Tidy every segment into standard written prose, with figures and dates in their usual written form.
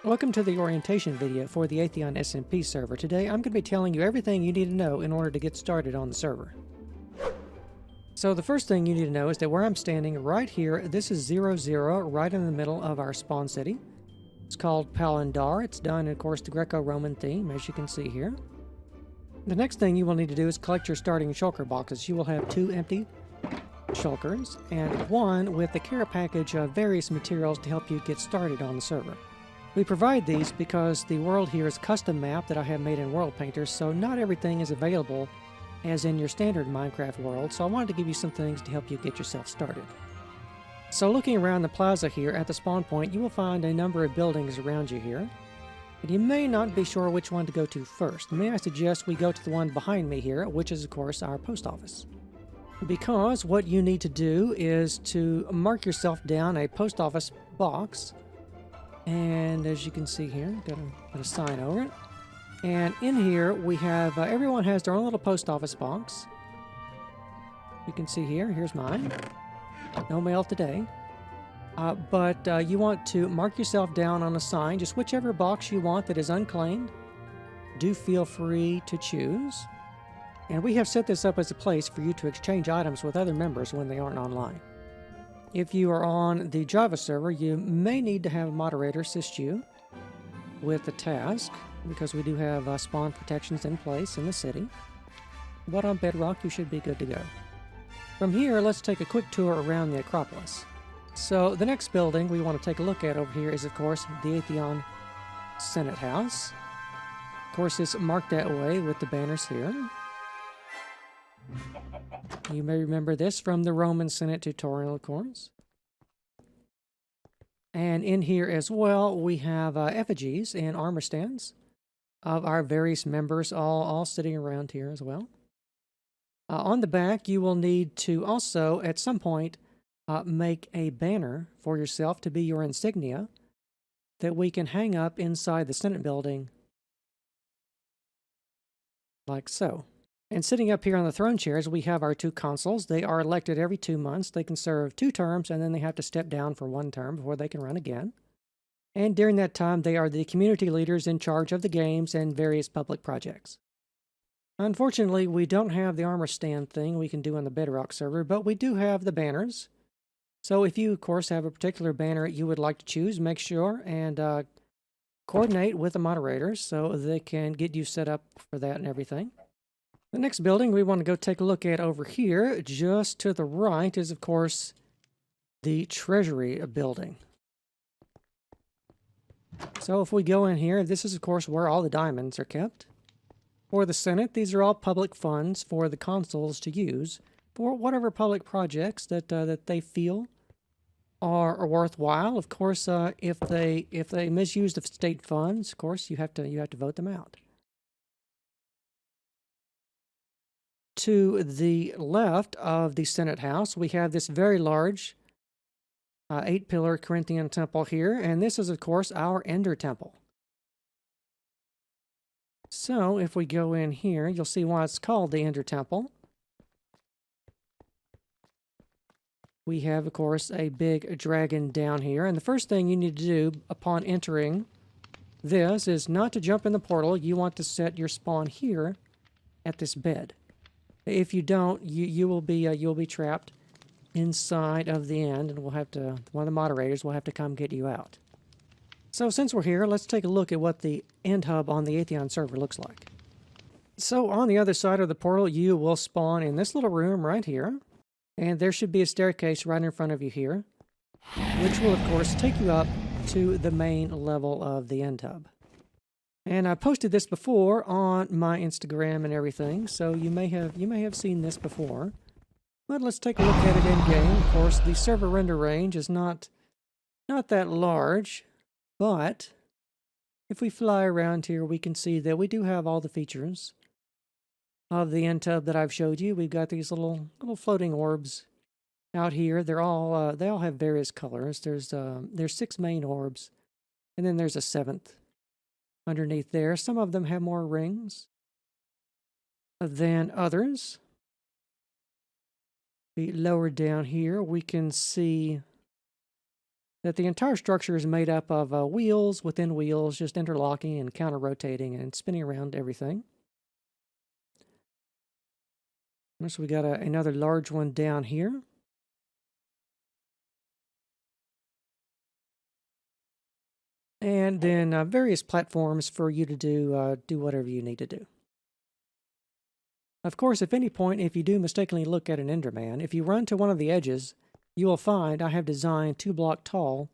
Welcome to the orientation video for the Atheon SMP server. Today I'm going to be telling you everything you need to know in order to get started on the server. So the first thing you need to know is that where I'm standing right here, this is 00, right in the middle of our spawn city. It's called Palindar. It's done, of course, the Greco-Roman theme, as you can see here. The next thing you will need to do is collect your starting shulker boxes. You will have 2 empty shulkers and 1 with the care package of various materials to help you get started on the server. We provide these because the world here is a custom map that I have made in World Painter, so not everything is available as in your standard Minecraft world, so I wanted to give you some things to help you get yourself started. So looking around the plaza here at the spawn point, you will find a number of buildings around you here, and you may not be sure which one to go to first. May I suggest we go to the one behind me here, which is of course our post office. Because what you need to do is to mark yourself down a post office box. And as you can see here, got a sign over it. And in here we have, everyone has their own little post office box. You can see here, here's mine. No mail today. But you want to mark yourself down on a sign, just whichever box you want that is unclaimed. Do feel free to choose. And we have set this up as a place for you to exchange items with other members when they aren't online. If you are on the Java server, you may need to have a moderator assist you with the task, because we do have spawn protections in place in the city. But on Bedrock, you should be good to go. From here, let's take a quick tour around the Acropolis. So the next building we want to take a look at over here is, of course, the Atheon Senate House. Of course, it's marked that way with the banners here. You may remember this from the Roman Senate tutorial, of course. And in here as well, we have effigies and armor stands of our various members, all sitting around here as well. On the back, you will need to also, at some point, make a banner for yourself to be your insignia that we can hang up inside the Senate building, like so. And sitting up here on the throne chairs, we have our 2 consuls. They are elected every 2 months. They can serve 2 terms, and then they have to step down for 1 term before they can run again. And during that time, they are the community leaders in charge of the games and various public projects. Unfortunately, we don't have the armor stand thing we can do on the Bedrock server, but we do have the banners. So if you, of course, have a particular banner you would like to choose, make sure and coordinate with the moderators so they can get you set up for that and everything. The next building we want to go take a look at over here, just to the right, is, of course, the Treasury building. So if we go in here, this is, of course, where all the diamonds are kept. For the Senate, these are all public funds for the consuls to use for whatever public projects that they feel are worthwhile. Of course, if they misuse the state funds, of course, you have to vote them out. To the left of the Senate House, we have this very large 8-pillar Corinthian temple here, and this is, of course, our Ender Temple. So, if we go in here, you'll see why it's called the Ender Temple. We have, of course, a big dragon down here, and the first thing you need to do upon entering this is not to jump in the portal. You want to set your spawn here at this bed. If you don't, you'll be trapped inside of the end, and one of the moderators will have to come get you out. So since we're here, let's take a look at what the end hub on the Atheon server looks like. So on the other side of the portal, you will spawn in this little room right here, and there should be a staircase right in front of you here, which will of course take you up to the main level of the end hub. And I posted this before on my Instagram and everything, so you may have seen this before. But let's take a look at it in game. Of course, the server render range is not that large, but if we fly around here, we can see that we do have all the features of the end hub that I've showed you. We've got these little floating orbs out here. They all have various colors. There's 6 main orbs, and then there's a 7th. Underneath there. Some of them have more rings than others. The lower down here, we can see that the entire structure is made up of wheels within wheels, just interlocking and counter-rotating and spinning around everything. So we got another large one down here. And then various platforms for you to do whatever you need to do. Of course, if any point, if you do mistakenly look at an Enderman, if you run to one of the edges, you will find I have designed 2-block tall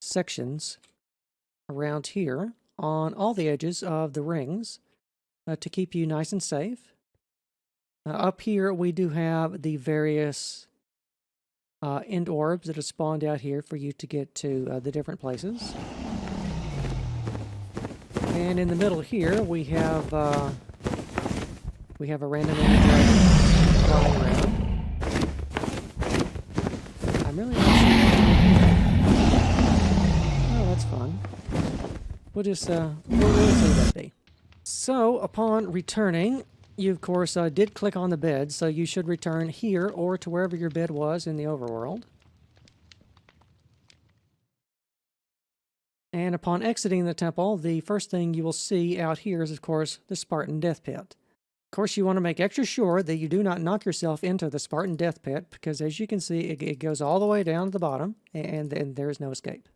sections around here on all the edges of the rings to keep you nice and safe. Up here, we do have the various end orbs that are spawned out here for you to get to the different places. And in the middle here, we have a random ender dragon flying around. I'm really not sure. Oh, that's fun. We'll just we'll see that be. So upon returning, you of course did click on the bed, so you should return here or to wherever your bed was in the overworld. And upon exiting the temple, the first thing you will see out here is, of course, the Spartan Death Pit. Of course, you want to make extra sure that you do not knock yourself into the Spartan Death Pit, because as you can see, it goes all the way down to the bottom, and then there is no escape.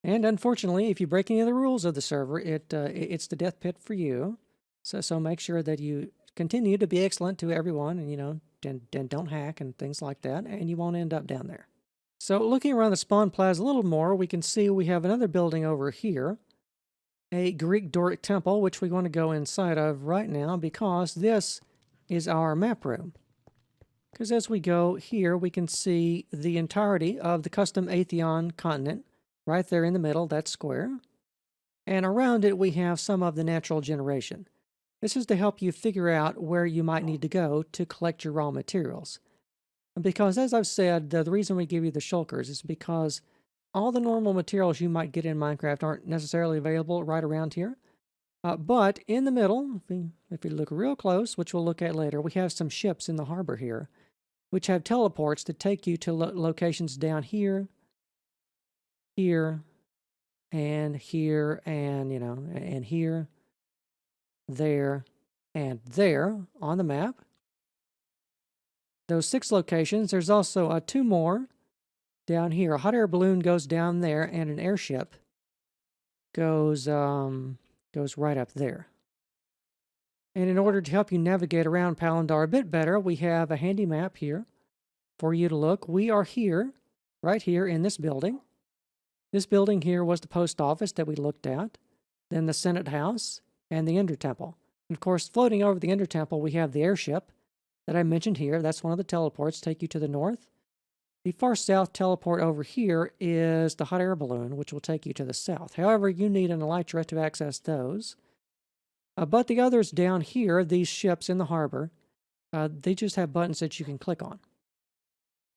And unfortunately, if you break any of the rules of the server, it's the Death Pit for you. So make sure that you continue to be excellent to everyone, and don't hack and things like that, and you won't end up down there. So looking around the spawn plaza a little more, we can see we have another building over here, a Greek Doric temple, which we want to go inside of right now because this is our map room. Because as we go here, we can see the entirety of the custom Atheon continent right there in the middle, that square. And around it, we have some of the natural generation. This is to help you figure out where you might need to go to collect your raw materials. Because, as I've said, the reason we give you the shulkers is because all the normal materials you might get in Minecraft aren't necessarily available right around here. But in the middle, if you look real close, which we'll look at later, we have some ships in the harbor here, which have teleports that take you to locations down here, here, and here, and, and here, there, and there on the map. Those 6 locations. There's also 2 more down here. A hot air balloon goes down there, and an airship goes right up there. And in order to help you navigate around Palindar a bit better, we have a handy map here for you to look. We are here, right here in this building. This building here was the post office that we looked at, then the Senate House, and the Ender Temple. And of course, floating over the Ender Temple, we have the airship that I mentioned here. That's one of the teleports, take you to the north. The far south teleport over here is the hot air balloon, which will take you to the south. However, you need an elytra to access those. But the others down here, these ships in the harbor, they just have buttons that you can click on.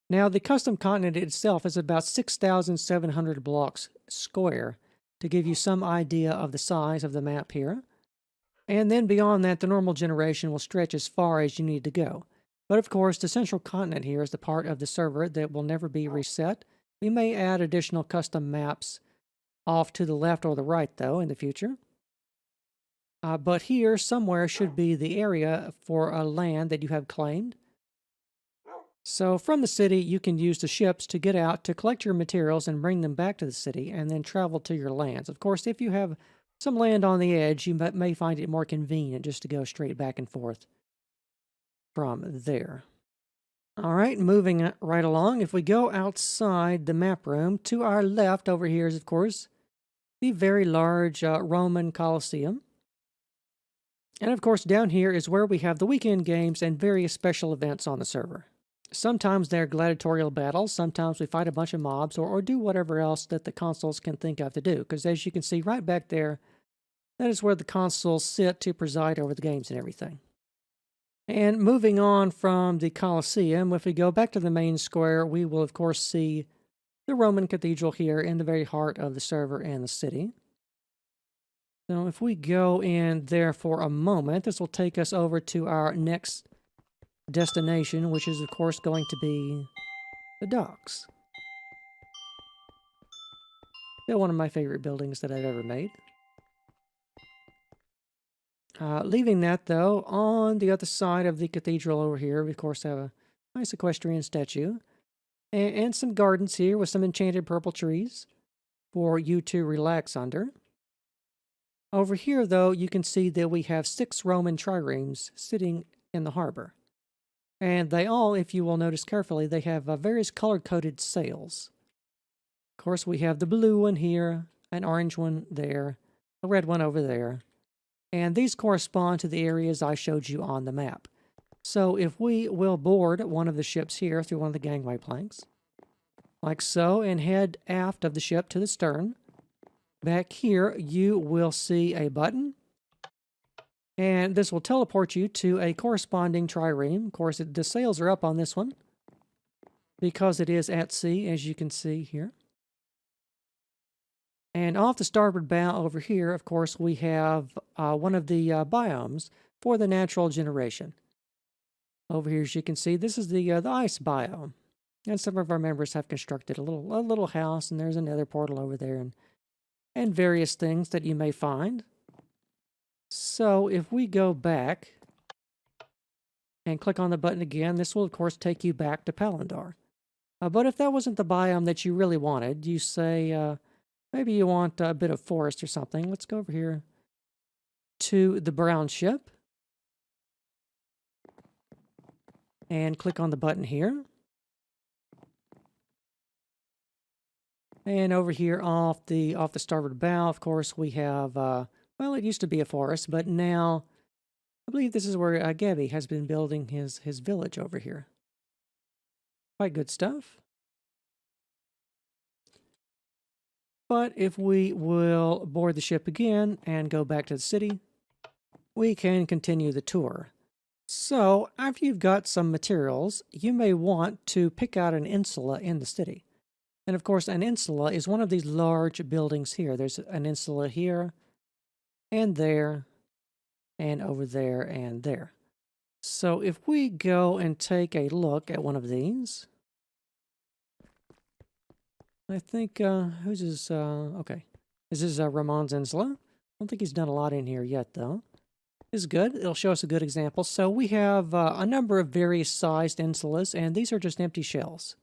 Now, the custom continent itself is about 6,700 blocks square to give you some idea of the size of the map here. And then beyond that, the normal generation will stretch as far as you need to go. But of course, the central continent here is the part of the server that will never be reset. We may add additional custom maps off to the left or the right, though, in the future. But here, somewhere, should be the area for a land that you have claimed. So from the city, you can use the ships to get out to collect your materials and bring them back to the city, and then travel to your lands. Of course, if you have some land on the edge, you may find it more convenient just to go straight back and forth from there. All right, moving right along. If we go outside the map room, to our left over here is, of course, the very large Roman Coliseum. And of course, down here is where we have the weekend games and various special events on the server. Sometimes they're gladiatorial battles, sometimes we fight a bunch of mobs, or do whatever else that the consuls can think of to do. Because as you can see right back there, that is where the consuls sit to preside over the games and everything. And moving on from the Coliseum, if we go back to the main square, we will of course see the Roman Cathedral here in the very heart of the server and the city. So if we go in there for a moment, this will take us over to our next destination, which is of course going to be the docks. Still one of my favorite buildings that I've ever made. Leaving that, though, on the other side of the cathedral over here, we of course have a nice equestrian statue. And some gardens here with some enchanted purple trees for you to relax under. Over here, though, you can see that we have 6 Roman triremes sitting in the harbor. And they all, if you will notice carefully, they have various color-coded sails. Of course, we have the blue one here, an orange one there, a red one over there. And these correspond to the areas I showed you on the map. So if we will board one of the ships here through one of the gangway planks, like so, and head aft of the ship to the stern, back here you will see a button, and this will teleport you to a corresponding trireme. Of course, the sails are up on this one because it is at sea, as you can see here. And off the starboard bow over here, of course, we have one of the biomes for the natural generation. Over here, as you can see, this is the ice biome. And some of our members have constructed a little house, and there's a Nether Portal over there, and various things that you may find. So if we go back and click on the button again, this will of course take you back to Palandar. But if that wasn't the biome that you really wanted, you say maybe you want a bit of forest or something. Let's go over here to the brown ship and click on the button here. And over here off the starboard bow, of course, we have, well, it used to be a forest, but now I believe this is where Gabby has been building his village over here. Quite good stuff. But if we will board the ship again and go back to the city, we can continue the tour. So, after you've got some materials, you may want to pick out an insula in the city. And of course, an insula is one of these large buildings here. There's an insula here, and there, and over there, and there. So if we go and take a look at one of these, I think, whose is, okay. This is Ramon's insula. I don't think he's done a lot in here yet, though. This is good. It'll show us a good example. So we have a number of various sized insulas, and these are just empty shells.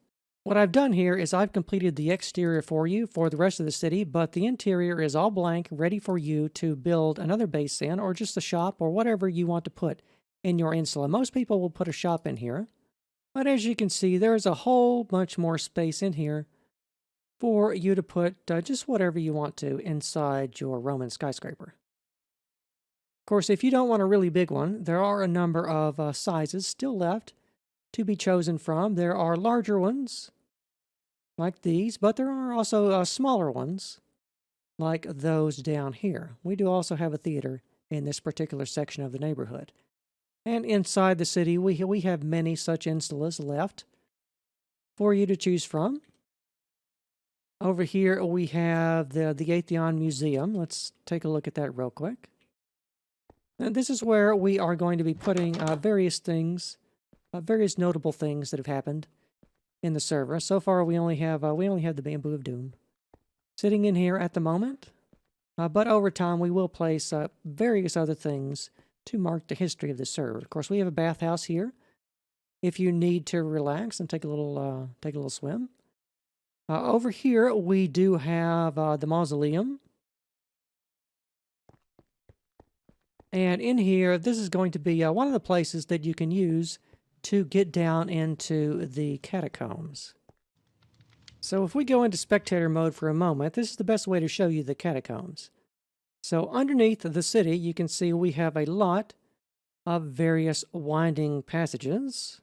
What I've done here is I've completed the exterior for you for the rest of the city, but the interior is all blank, ready for you to build another base in, or just a shop, or whatever you want to put in your insula. Most people will put a shop in here, but as you can see, there's a whole bunch more space in here for you to put just whatever you want to inside your Roman skyscraper. Of course, if you don't want a really big one, there are a number of sizes still left to be chosen from. There are larger ones, like these, but there are also smaller ones, like those down here. We do also have a theater in this particular section of the neighborhood. And inside the city, we have many such insulas left for you to choose from. Over here, we have the Atheon Museum. Let's take a look at that real quick. And this is where we are going to be putting various things, various notable things that have happened in the server. So far, we only have the Bamboo of Doom sitting in here at the moment. But over time, we will place various other things to mark the history of the server. Of course, we have a bathhouse here if you need to relax and take a little swim. Over here, we do have the mausoleum. And in here, this is going to be one of the places that you can use to get down into the catacombs. So if we go into spectator mode for a moment, this is the best way to show you the catacombs. So underneath the city, you can see we have a lot of various winding passages.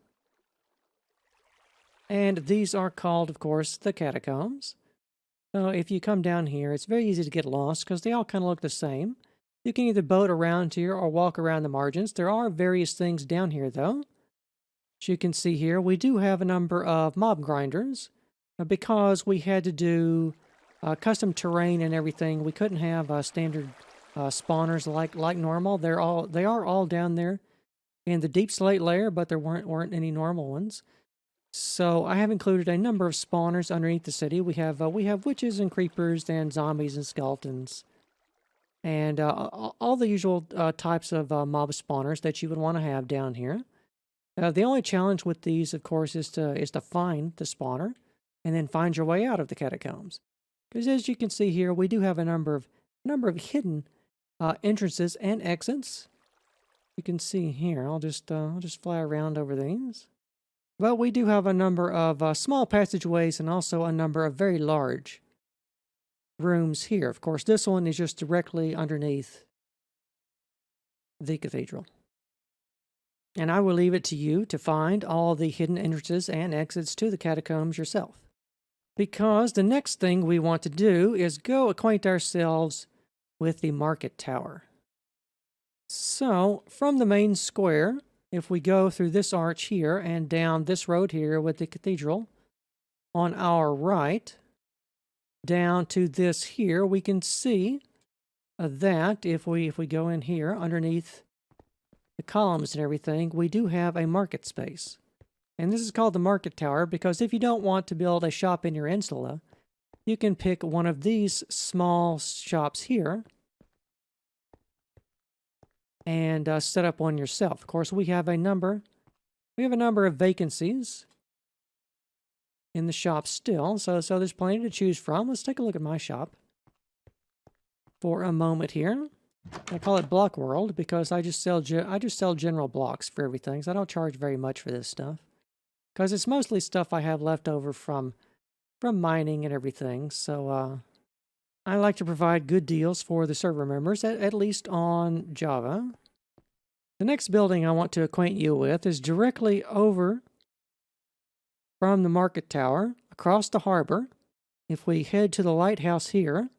And these are called, of course, the catacombs. So if you come down here, it's very easy to get lost because they all kind of look the same. You can either boat around here or walk around the margins. There are various things down here, though. As you can see here, we do have a number of mob grinders because we had to do custom terrain and everything. We couldn't have standard spawners like normal. They are all down there in the deep slate layer, but there weren't any normal ones. So I have included a number of spawners underneath the city. We have witches and creepers and zombies and skeletons. And all the usual types of mob spawners that you would want to have down here. The only challenge with these, of course, is to find the spawner and then find your way out of the catacombs. Because as you can see here, we do have a number of hidden entrances and exits. You can see here. I'll just fly around over these. But we do have a number of small passageways and also a number of very large rooms here. Of course, this one is just directly underneath the cathedral. And I will leave it to you to find all the hidden entrances and exits to the catacombs yourself. Because the next thing we want to do is go acquaint ourselves with the market tower. So, from the main square, if we go through this arch here and down this road here with the cathedral, on our right, down to this here, we can see that if we go in here underneath the columns and everything, we do have a market space. And this is called the market tower because if you don't want to build a shop in your insula, you can pick one of these small shops here and set up one yourself. Of course, we have a number of vacancies in the shop still, so there's plenty to choose from. Let's take a look at my shop for a moment here. I call it Block World because I just sell general blocks for everything, so I don't charge very much for this stuff because it's mostly stuff I have left over from mining and everything. So I like to provide good deals for the server members, at least on Java. The next building I want to acquaint you with is directly over from the market tower, across the harbor. If we head to the lighthouse here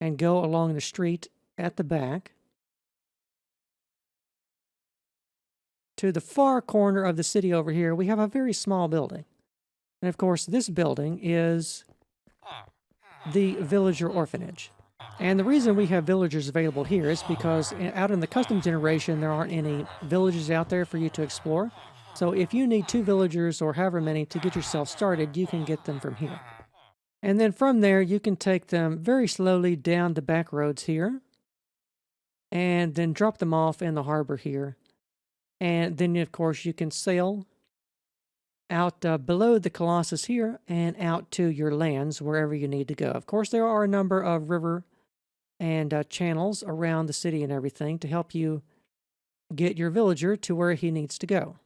and go along the street at the back, to the far corner of the city over here, we have a very small building. And of course, this building is the villager orphanage. And the reason we have villagers available here is because out in the custom generation, there aren't any villages out there for you to explore. So if you need 2 villagers or however many to get yourself started, you can get them from here. And then from there, you can take them very slowly down the back roads here and then drop them off in the harbor here. And then, of course, you can sail out below the Colossus here and out to your lands wherever you need to go. Of course, there are a number of river and channels around the city and everything to help you get your villager to where he needs to go.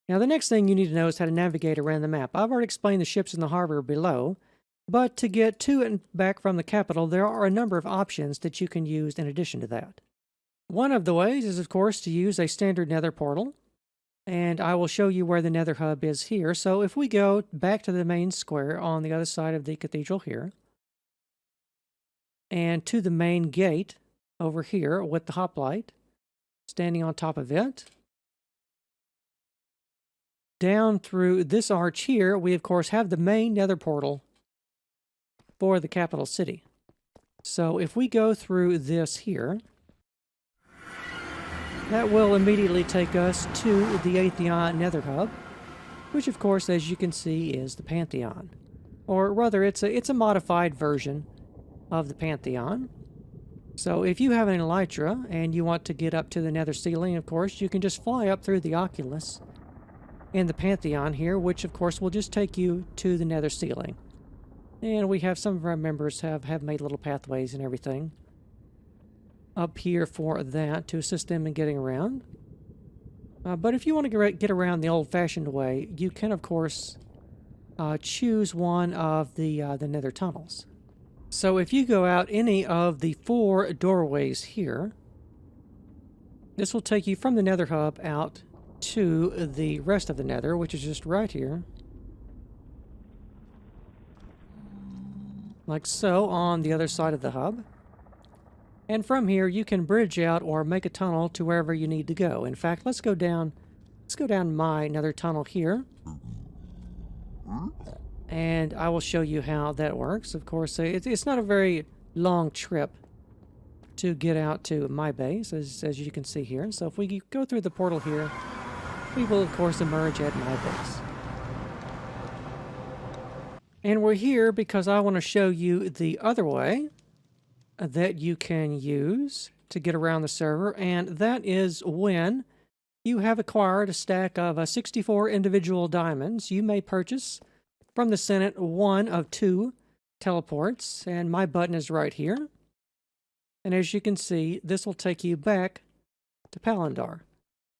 Now, the next thing you need to know is how to navigate around the map. I've already explained the ships in the harbor below, but to get to and back from the capital, there are a number of options that you can use in addition to that. One of the ways is, of course, to use a standard Nether Portal, and I will show you where the Nether Hub is here. So if we go back to the main square on the other side of the cathedral here, and to the main gate over here with the hoplite standing on top of it, down through this arch here, we of course have the main Nether Portal for the capital city. So if we go through this here, that will immediately take us to the Atheon Nether Hub, which of course, as you can see, is the Pantheon. Or rather, it's a modified version of the Pantheon. So if you have an Elytra and you want to get up to the nether ceiling, of course, you can just fly up through the Oculus in the Pantheon here, which of course will just take you to the nether ceiling. And we have some of our members have made little pathways and everything up here for that to assist them in getting around. But if you want to get around the old-fashioned way, you can of course choose one of the nether tunnels. So if you go out any of the 4 doorways here, this will take you from the Nether Hub out to the rest of the Nether, which is just right here. Like so, on the other side of the hub. And from here, you can bridge out or make a tunnel to wherever you need to go. In fact, let's go down my nether tunnel here. And I will show you how that works. Of course, it's not a very long trip to get out to my base, as you can see here. So if we go through the portal here, we will, of course, emerge at my base. And we're here because I want to show you the other way that you can use to get around the server, and that is when you have acquired a stack of 64 individual diamonds. You may purchase from the Senate one of two teleports, and my button is right here. And as you can see, this will take you back to Palindar.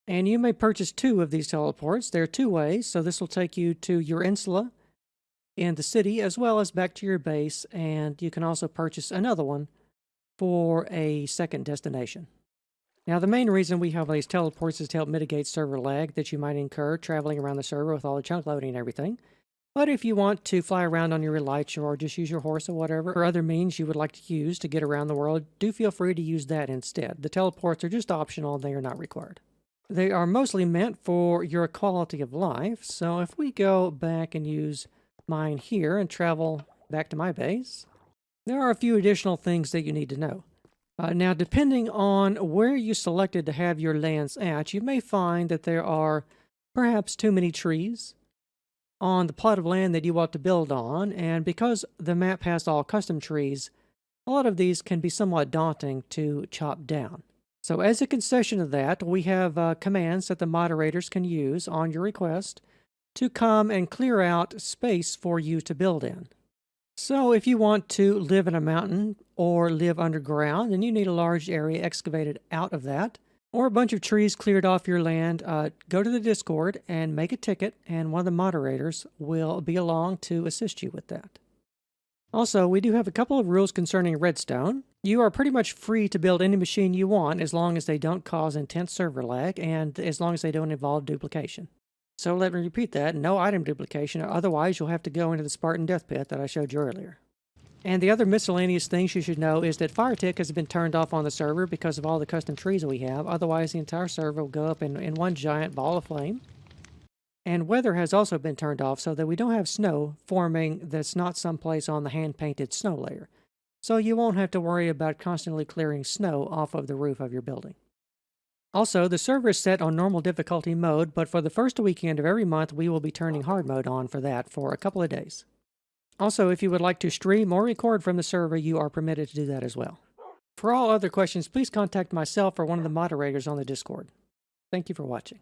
And you may purchase two of these teleports. There are two ways, so this will take you to your Insula in the city as well as back to your base, and you can also purchase another one for a second destination. Now, the main reason we have these teleports is to help mitigate server lag that you might incur traveling around the server with all the chunk loading and everything. But if you want to fly around on your elytra or just use your horse or whatever, or other means you would like to use to get around the world, do feel free to use that instead. The teleports are just optional, they are not required. They are mostly meant for your quality of life, so if we go back and use mine here and travel back to my base, there are a few additional things that you need to know. Now, depending on where you selected to have your lands at, you may find that there are perhaps too many trees on the plot of land that you want to build on, and because the map has all custom trees, a lot of these can be somewhat daunting to chop down. So as a concession of that, we have commands that the moderators can use on your request to come and clear out space for you to build in. So if you want to live in a mountain or live underground, and you need a large area excavated out of that, or a bunch of trees cleared off your land, go to the Discord and make a ticket, and one of the moderators will be along to assist you with that. Also, we do have a couple of rules concerning redstone. You are pretty much free to build any machine you want as long as they don't cause intense server lag and as long as they don't involve duplication. So let me repeat that, no item duplication, otherwise you'll have to go into the Spartan death pit that I showed you earlier. And the other miscellaneous things you should know is that fire tick has been turned off on the server because of all the custom trees that we have, otherwise the entire server will go up in one giant ball of flame. And weather has also been turned off so that we don't have snow forming that's not someplace on the hand-painted snow layer. So you won't have to worry about constantly clearing snow off of the roof of your building. Also, the server is set on normal difficulty mode, but for the first weekend of every month, we will be turning hard mode on for that for a couple of days. Also, if you would like to stream or record from the server, you are permitted to do that as well. For all other questions, please contact myself or one of the moderators on the Discord. Thank you for watching.